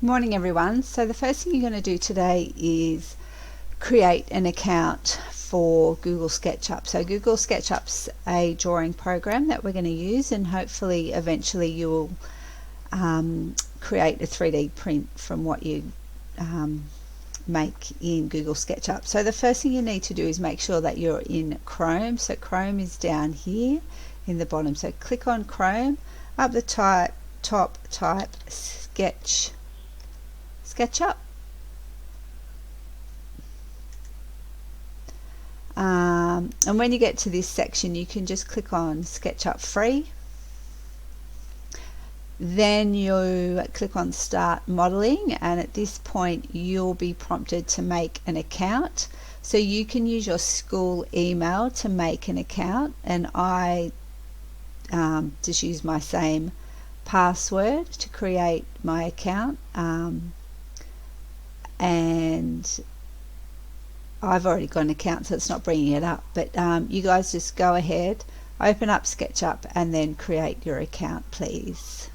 Morning everyone. So the first thing you're going to do today is create an account for Google SketchUp. So Google SketchUp's a drawing program that we're going to use, and hopefully eventually you will create a 3D print from what you make in Google SketchUp. So the first thing you need to do is make sure that you're in Chrome. So Chrome is down here in the bottom. So click on Chrome, up the top type SketchUp. And when you get to this section, you can just click on SketchUp Free. Then you click on Start Modeling, and at this point you'll be prompted to make an account. So you can use your school email to make an account, and I just use my same password to create my account, and I've already got an account, so it's not bringing it up, but you guys just go ahead, open up SketchUp and then create your account, please.